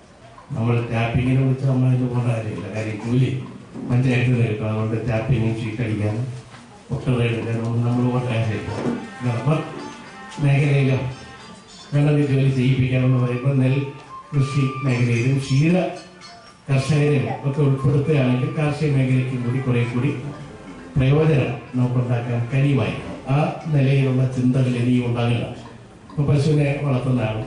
I: നമ്മൾ ടാപ്പിങ്ങിനെ വിളിച്ച് നമ്മൾ അതിന് പോകേണ്ട കാര്യമില്ല. കാര്യം കൂലി പഞ്ചായത്തിൽ കിട്ടും. അതുകൊണ്ട് ടാപ്പിങ്ങും ഷീറ്റ് അടിക്കാനും ഒട്ടറ എടുക്കാനും നമ്മൾ പോകേണ്ട കാര്യമില്ല. റബ്ബർ എന്ന് പറയുമ്പോൾ നെൽ കൃഷി മേഖലയിലും ക്ഷീര കർഷകരെയും ഒക്കെ ഉൾപ്പെടുത്തുകയാണെങ്കിൽ കാർഷിക മേഖലയ്ക്കും കൂടി കുറെ കൂടി പ്രയോജനം നമുക്കുണ്ടാക്കാൻ കഴിയുമായിരുന്നു. ആ നിലയിലുള്ള ചിന്തകൾ ഇനിയും ഉണ്ടാകില്ല. ഇപ്പൊ പശുവിനെ വളർത്തുന്നതാണ്.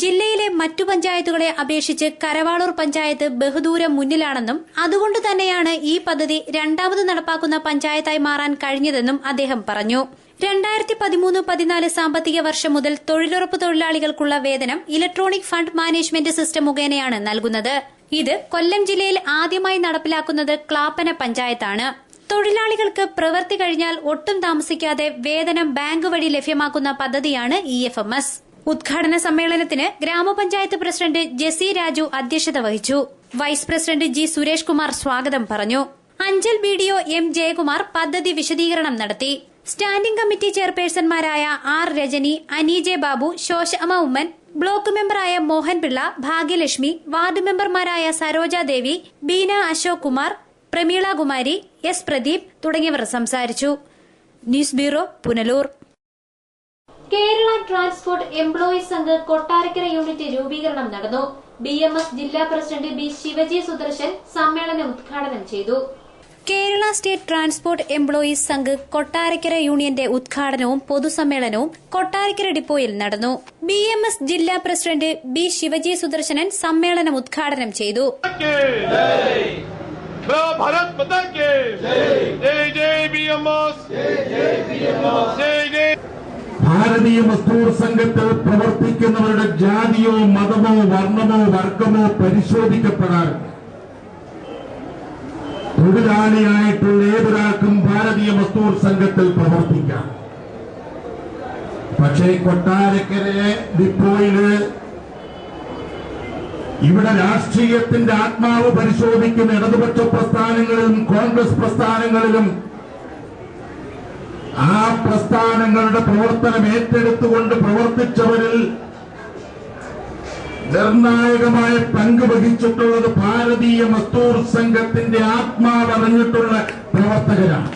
B: ജില്ലയിലെ മറ്റു പഞ്ചായത്തുകളെ അപേക്ഷിച്ച് കരവാളൂർ പഞ്ചായത്ത് ബഹുദൂരം മുന്നിലാണെന്നും അതുകൊണ്ട് തന്നെയാണ് ഈ പദ്ധതി രണ്ടാമത് നടപ്പാക്കുന്ന പഞ്ചായത്തായി മാറാൻ കഴിഞ്ഞതെന്നും അദ്ദേഹം പറഞ്ഞു. 2013-14 സാമ്പത്തിക വർഷം മുതൽ തൊഴിലുറപ്പ് തൊഴിലാളികൾക്കുള്ള വേതനം ഇലക്ട്രോണിക് ഫണ്ട് മാനേജ്മെന്റ് സിസ്റ്റം മുഖേനയാണ് നൽകുന്നത്. ഇത് കൊല്ലം ജില്ലയിൽ ആദ്യമായി നടപ്പിലാക്കുന്നത് ക്ലാപ്പന പഞ്ചായത്താണ്. തൊഴിലാളികൾക്ക് പ്രവൃത്തി കഴിഞ്ഞാൽ ഒട്ടും താമസിക്കാതെ വേതനം ബാങ്ക് വഴി ലഭ്യമാക്കുന്ന പദ്ധതിയാണ് EFMS. ഉദ്ഘാടന സമ്മേളനത്തിന് ഗ്രാമപഞ്ചായത്ത് പ്രസിഡന്റ് ജെസി രാജു അധ്യക്ഷത വഹിച്ചു. Vice president G Suresh Kumar സ്വാഗതം പറഞ്ഞു. അഞ്ചൽ BDO M ജയകുമാർ പദ്ധതി വിശദീകരണം നടത്തി. സ്റ്റാൻഡിംഗ് കമ്മിറ്റി ചെയർപേഴ്സൺമാരായ R Rajani, Ani J Babu, Soshama Oommen, block മെമ്പറായ മോഹൻപിള്ള, ഭാഗ്യലക്ഷ്മി, വാർഡ് മെമ്പർമാരായ സരോജ ദേവി, ബീന അശോക് കുമാർ, പ്രമീള കുമാരി, S പ്രദീപ് തുടങ്ങിയവർ സംസാരിച്ചു. News bureau, Punalur.
A: Kerala transport employees Sangh Kottarakkara unit രൂപീകരണം നടന്നു. BMS ജില്ലാ പ്രസിഡന്റ് B ശിവജി സുദർശൻ സമ്മേളനം ഉദ്ഘാടനം ചെയ്തു.
B: Kerala state transport employees Sangh Kottarakkara യൂണിയന്റെ ഉദ്ഘാടനവും പൊതുസമ്മേളനവും കൊട്ടാരക്കര ഡിപ്പോയിൽ നടന്നു. BMS ജില്ലാ പ്രസിഡന്റ് B ശിവജി സുദർശനൻ സമ്മേളനം ഉദ്ഘാടനം ചെയ്തു.
K: ഭാരതീയ മസ്ദൂർ സംഘത്തിൽ പ്രവർത്തിക്കുന്നവരുടെ ജാതിയോ മതമോ വർണ്ണമോ വർഗമോ പരിശോധിക്കപ്പെടാൻ തൊഴിലാളിയായിട്ടുള്ള ഏതൊരാൾക്കും ഭാരതീയ മസ്ദൂർ സംഘത്തിൽ പ്രവർത്തിക്കാം. പക്ഷേ കൊട്ടാരക്കര ഡിപ്പോയില് ഇവിടെ രാഷ്ട്രീയത്തിന്റെ ആത്മാവ് പരിശോധിക്കുന്ന ഇടതുപക്ഷ പ്രസ്ഥാനങ്ങളിലും കോൺഗ്രസ് പ്രസ്ഥാനങ്ങളിലും ആ പ്രസ്ഥാനങ്ങളുടെ പ്രവർത്തനം ഏറ്റെടുത്തുകൊണ്ട് പ്രവർത്തിച്ചവരിൽ നിർണായകമായ പങ്ക് വഹിച്ചിട്ടുള്ളത് ഭാരതീയ മസ്ദൂർ സംഘത്തിന്റെ ആത്മാവറിഞ്ഞിട്ടുള്ള പ്രവർത്തകരാണ്.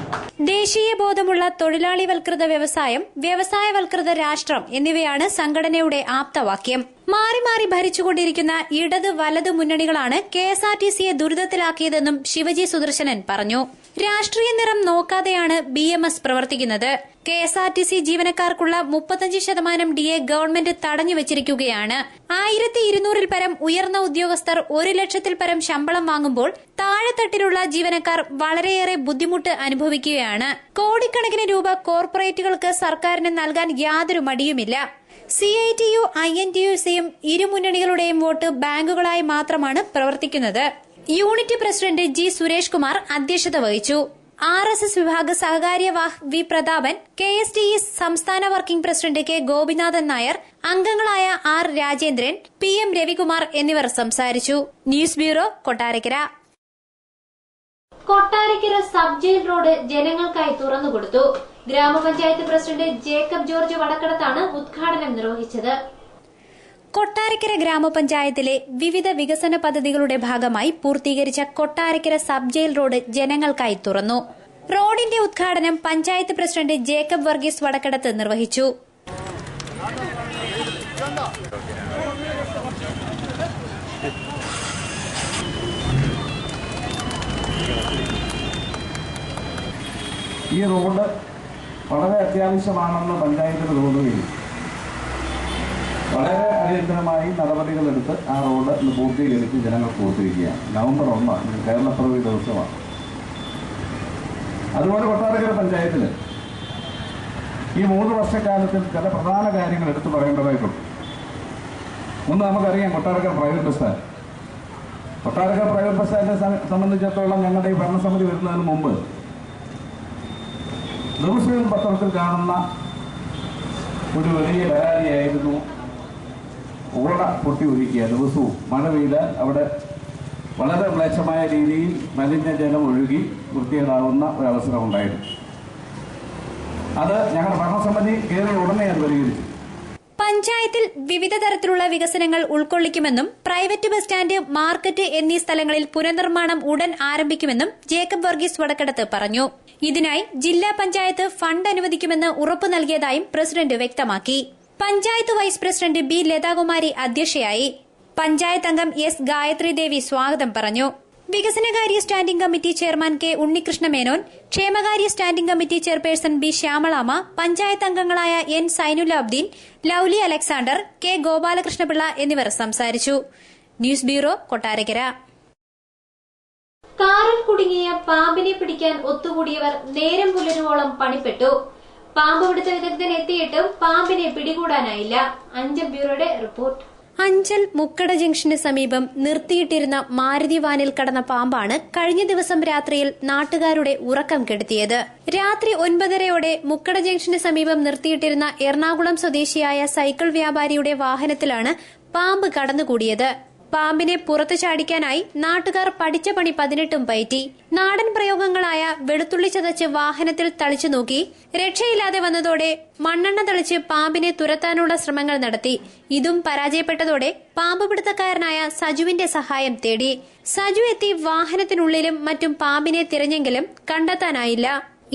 B: ദേശീയ ബോധമുള്ള തൊഴിലാളിവൽകൃത വ്യവസായം, വ്യവസായവൽകൃത രാഷ്ട്രം എന്നിവയാണ് സംഘടനയുടെ ആപ്തവാക്യം. മാറി മാറി ഭരിച്ചുകൊണ്ടിരിക്കുന്ന ഇടത് വലത് മുന്നണികളാണ് KSRTCയെ ദുരിതത്തിലാക്കിയതെന്നും ശിവജി സുദർശനൻ പറഞ്ഞു. രാഷ്ട്രീയ നിറം നോക്കാതെയാണ് BMS പ്രവർത്തിക്കുന്നത്. KSRTC ജീവനക്കാർക്കുള്ള 35% DA ഗവൺമെന്റ് തടഞ്ഞുവച്ചിരിക്കുകയാണ്. 1200-ൽ പരം ഉയർന്ന ഉദ്യോഗസ്ഥർ 1 ലക്ഷത്തിൽ പരം ശമ്പളം വാങ്ങുമ്പോൾ താഴെത്തട്ടിലുള്ള ജീവനക്കാർ വളരെയേറെ ബുദ്ധിമുട്ട് അനുഭവിക്കുകയാണ്. കോടിക്കണക്കിന് രൂപ കോർപ്പറേറ്റുകൾക്ക് സർക്കാരിന് നൽകാൻ യാതൊരു മടിയുമില്ല. CITU INTUCയും ഇരുമുന്നണികളുടെയും വോട്ട് ബാങ്കുകളായി മാത്രമാണ് പ്രവർത്തിക്കുന്നത്. Unit president G Suresh Kumar അധ്യക്ഷത വഹിച്ചു. RSS വിഭാഗ് സഹകാര്യവാഹ് V പ്രതാപൻ, KSTE സംസ്ഥാന working president K Gopinathan Nair, അംഗങ്ങളായ R രാജേന്ദ്രൻ, PM രവികുമാർ എന്നിവർ സംസാരിച്ചു. News bureau, Kottarakkara.
A: Kottarakkara sub jail road ജനങ്ങൾക്കായി തുറന്നുകൊടുത്തു. ഗ്രാമപഞ്ചായത്ത് പ്രസിഡന്റ് ജേക്കബ് ജോർജ് വടക്കടത്താണ് ഉദ്ഘാടനം നിർവഹിച്ചത്.
B: കൊട്ടാരക്കര ഗ്രാമപഞ്ചായത്തിലെ വിവിധ വികസന പദ്ധതികളുടെ ഭാഗമായി പൂർത്തീകരിച്ച കൊട്ടാരക്കര സബ് ജയിൽ റോഡ് ജനങ്ങൾക്കായി തുറന്നു. റോഡിന്റെ ഉദ്ഘാടനം പഞ്ചായത്ത് പ്രസിഡന്റ് ജേക്കബ് വർഗീസ് വടക്കടത്ത് നിർവഹിച്ചു.
L: ഈ റോഡ് വളരെ അത്യാവശ്യമാണെന്ന് പഞ്ചായത്തിന് തോന്നുകയും വളരെ അടിയന്തരമായി നടപടികളെടുത്ത് ആ റോഡ് ഇന്ന് പൂർത്തീകരിച്ച് ജനങ്ങൾക്ക് കൊടുത്തിരിക്കുകയാണ്. നവംബർ 1 കേരളപ്പിറവി ദിവസമാണ്. അതുപോലെ കൊട്ടാരക്കര പഞ്ചായത്തിൽ ഈ 3 വർഷക്കാലത്തിൽ ചില പ്രധാന കാര്യങ്ങൾ എടുത്തു പറയേണ്ടതായിട്ടുണ്ട്. ഒന്ന്, നമുക്കറിയാം Kottarakkara private bus stand. Kottarakkara private bus സ്റ്റാൻഡിനെ സംബന്ധിച്ചിടത്തോളം ഞങ്ങളുടെ ഈ ഭരണസമിതി വരുന്നതിന് മുമ്പ് ദിവസവും പത്രത്തിൽ കാണുന്ന ഒരു വലിയ പരാതിയായിരുന്നു ഓട പൊട്ടി ഒഴിക്കുക. ദിവസവും മഴ പെയ്താൽ അവിടെ വളരെ മ്ലേച്ഛമായ രീതിയിൽ മലിനജലം ഒഴുകി വൃത്തികേടാവുന്ന ഒരവസരം ഉണ്ടായിരുന്നു. അത് ഞങ്ങളുടെ ഭരണസമിതി കയറി ഉടനെ അത് പരിഹരിച്ചു.
B: പഞ്ചായത്തിൽ വിവിധ തരത്തിലുള്ള വികസനങ്ങൾ ഉൾക്കൊള്ളിക്കുമെന്നും പ്രൈവറ്റ് ബസ് സ്റ്റാൻഡ്, മാർക്കറ്റ് എന്നീ സ്ഥലങ്ങളിൽ പുനർനിർമ്മാണം ഉടൻ ആരംഭിക്കുമെന്നും ജേക്കബ് വർഗീസ് വടക്കടത്ത് പറഞ്ഞു. ഇതിനായി ജില്ലാ പഞ്ചായത്ത് ഫണ്ട് അനുവദിക്കുമെന്ന് ഉറപ്പു നൽകിയതായും പ്രസിഡന്റ് വ്യക്തമാക്കി. Panchayat vice president B Lathakumari അധ്യക്ഷയായി. പഞ്ചായത്ത് അംഗം എസ് ഗായത്രി ദേവി സ്വാഗതം പറഞ്ഞു. വികസനകാര്യ standing committee chairman K Unnikrishna Menon, ക്ഷേമകാര്യ standing committee chairperson B Syamalama, panchayat അംഗങ്ങളായ എൻ സൈനുലാബ്ദീൻ, ലൌലി അലക്സാണ്ടർ, കെ ഗോപാലകൃഷ്ണപിള്ള എന്നിവർ സംസാരിച്ചു. News bureau, Kottarakkara.
A: കാറിൽ കുടുങ്ങിയ പാമ്പിനെ പിടിക്കാൻ ഒത്തുകൂടിയവർ നേരം പുലരുവോളം പണിപ്പെട്ടു. പാമ്പ് പിടുത്ത വിദഗ്ധൻ എത്തിയിട്ടും പാമ്പിനെ പിടികൂടാനായില്ല. അഞ്ചൽ ബ്യൂറോയുടെ റിപ്പോർട്ട്.
B: അഞ്ചൽ മുക്കട ജംഗ്ഷന് സമീപം നിർത്തിയിട്ടിരുന്ന മാരുതി വാനിൽ കടന്ന പാമ്പാണ് കഴിഞ്ഞ ദിവസം രാത്രിയിൽ നാട്ടുകാരുടെ ഉറക്കം കെടുത്തിയത്. രാത്രി 9:30 മുക്കട ജംഗ്ഷന് സമീപം നിർത്തിയിട്ടിരുന്ന എറണാകുളം സ്വദേശിയായ സൈക്കിൾ വ്യാപാരിയുടെ വാഹനത്തിലാണ് പാമ്പ് കടന്നുകൂടിയത്. പാമ്പിനെ പുറത്തു ചാടിക്കാനായി നാട്ടുകാർ പഠിച്ച പണി 18 പയറ്റി. നാടൻ പ്രയോഗങ്ങളായ വെളുത്തുള്ളി ചതച്ച് വാഹനത്തിൽ തളിച്ചു നോക്കി. രക്ഷയില്ലാതെ വന്നതോടെ മണ്ണെണ്ണ തളിച്ച് പാമ്പിനെ തുരത്താനുള്ള ശ്രമങ്ങൾ നടത്തി. ഇതും പരാജയപ്പെട്ടതോടെ പാമ്പ് പിടുത്തക്കാരനായ സജുവിന്റെ സഹായം തേടി. സജു എത്തി വാഹനത്തിനുള്ളിലും മറ്റും പാമ്പിനെ തിരഞ്ഞെങ്കിലും കണ്ടെത്താനായില്ല.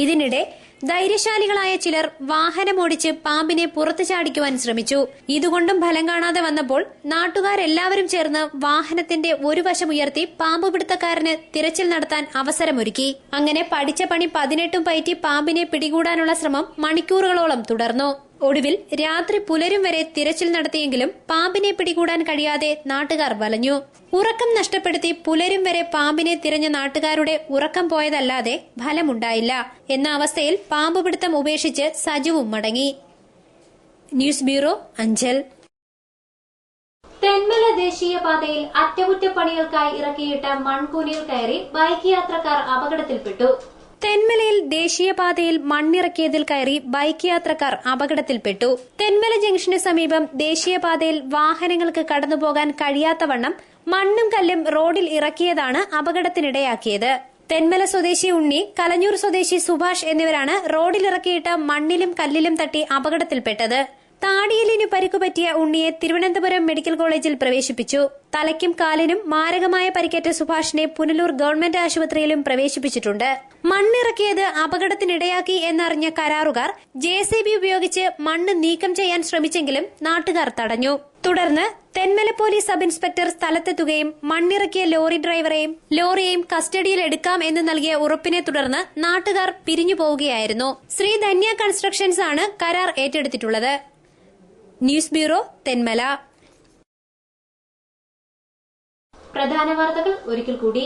B: ഇതിനിടെ ധൈര്യശാലികളായ ചിലർ വാഹനമോടിച്ച് പാമ്പിനെ പുറത്തു ചാടിക്കുവാൻ ശ്രമിച്ചു. ഇതുകൊണ്ടും ഫലം കാണാതെ വന്നപ്പോൾ നാട്ടുകാരെല്ലാവരും ചേർന്ന് വാഹനത്തിന്റെ ഒരു വശം ഉയർത്തി പാമ്പ് പിടുത്തക്കാരന് തിരച്ചിൽ നടത്താൻ അവസരമൊരുക്കി. അങ്ങനെ പഠിച്ച പണി 18 പയറ്റി പാമ്പിനെ പിടികൂടാനുള്ള ശ്രമം മണിക്കൂറുകളോളം തുടർന്നു. ഒടുവിൽ രാത്രി പുലരും വരെ തിരച്ചിൽ നടത്തിയെങ്കിലും പാമ്പിനെ പിടികൂടാൻ കഴിയാതെ നാട്ടുകാർ വലഞ്ഞു. ഉറക്കം നഷ്ടപ്പെടുത്തി പുലരും വരെ പാമ്പിനെ തിരഞ്ഞ നാട്ടുകാരുടെ ഉറക്കം പോയതല്ലാതെ ഫലമുണ്ടായില്ല. എന്ന അവസ്ഥയിൽ പാമ്പ് പിടുത്തം ഉപേക്ഷിച്ച് സജുവും മടങ്ങി. News bureau, Anchal.
A: തെന്മല ദേശീയപാതയിൽ അറ്റകുറ്റപ്പണികൾക്കായി ഇറക്കിയിട്ട മൺകൂനിയിൽ കയറി ബൈക്ക് യാത്രക്കാർ അപകടത്തിൽപ്പെട്ടു.
B: തെന്മലയിൽ ദേശീയപാതയിൽ മണ്ണിറക്കിയതിൽ കയറി ബൈക്ക് യാത്രക്കാർ അപകടത്തിൽപ്പെട്ടു. തെന്മല ജംഗ്ഷന് സമീപം ദേശീയപാതയിൽ വാഹനങ്ങൾക്ക് കടന്നുപോകാൻ കഴിയാത്തവണ്ണം മണ്ണും കല്ലും റോഡിൽ ഇറക്കിയതാണ് അപകടത്തിനിടയാക്കിയത്. തെന്മല സ്വദേശി ഉണ്ണി, കലഞ്ഞൂർ സ്വദേശി സുഭാഷ് എന്നിവരാണ് റോഡിലിറക്കിയിട്ട മണ്ണിലും കല്ലിലും തട്ടി അപകടത്തിൽപ്പെട്ടത്. താടിയലിനു പരിക്കുപറ്റിയ ഉണ്ണിയെ തിരുവനന്തപുരം മെഡിക്കൽ കോളേജിൽ പ്രവേശിപ്പിച്ചു. തലയ്ക്കും കാലിനും മാരകമായ പരിക്കേറ്റ സുഭാഷിനെ പുനലൂർ ഗവൺമെന്റ് ആശുപത്രിയിലും പ്രവേശിപ്പിച്ചിട്ടുണ്ട്. മണ്ണിറക്കിയത് അപകടത്തിനിടയാക്കി എന്നറിഞ്ഞ കരാറുകാർ JCB ഉപയോഗിച്ച് മണ്ണ് നീക്കം ചെയ്യാൻ ശ്രമിച്ചെങ്കിലും നാട്ടുകാർ തടഞ്ഞു. തുടർന്ന് തെന്മല പോലീസ് സബ് ഇൻസ്പെക്ടർ സ്ഥലത്തെത്തുകയും മണ്ണിറക്കിയ ലോറി ഡ്രൈവറെയും ലോറിയെയും കസ്റ്റഡിയിൽ എടുക്കാം എന്ന് നൽകിയ ഉറപ്പിനെ തുടർന്ന് നാട്ടുകാർ പിരിഞ്ഞു പോവുകയായിരുന്നു. ശ്രീ ധന്യ കൺസ്ട്രക്ഷൻസ് ആണ് കരാർ ഏറ്റെടുത്തിട്ടുള്ളത്. News bureau, Thenmala.
A: പ്രധാന വാർത്തകൾ ഒരിക്കൽ കൂടി.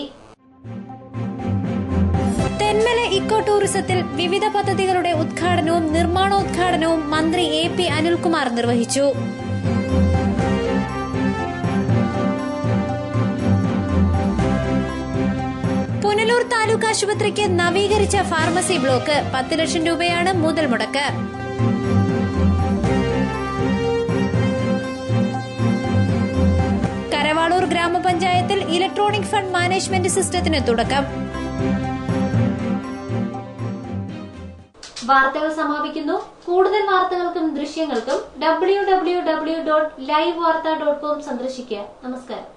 B: തെന്മല ഇക്കോ ടൂറിസത്തിൽ വിവിധ പദ്ധതികളുടെ ഉദ്ഘാടനവും നിർമ്മാണോദ്ഘാടനവും മന്ത്രി AP അനിൽകുമാർ നിർവഹിച്ചു. പുനലൂർ താലൂക്ക് ആശുപത്രിക്ക് നവീകരിച്ച ഫാർമസി ബ്ലോക്ക് 10 ലക്ഷം രൂപയാണ് മുതൽ മുടക്ക്. കരവാളൂർ ഗ്രാമപഞ്ചായത്തിൽ ഇലക്ട്രോണിക് ഫണ്ട് മാനേജ്മെന്റ് സിസ്റ്റത്തിന് തുടക്കം.
A: വാർത്തകൾ സമാപിക്കുന്നു. കൂടുതൽ വാർത്തകൾക്കും ദൃശ്യങ്ങൾക്കും www.livevarta.com സന്ദർശിക്കുക. നമസ്കാരം.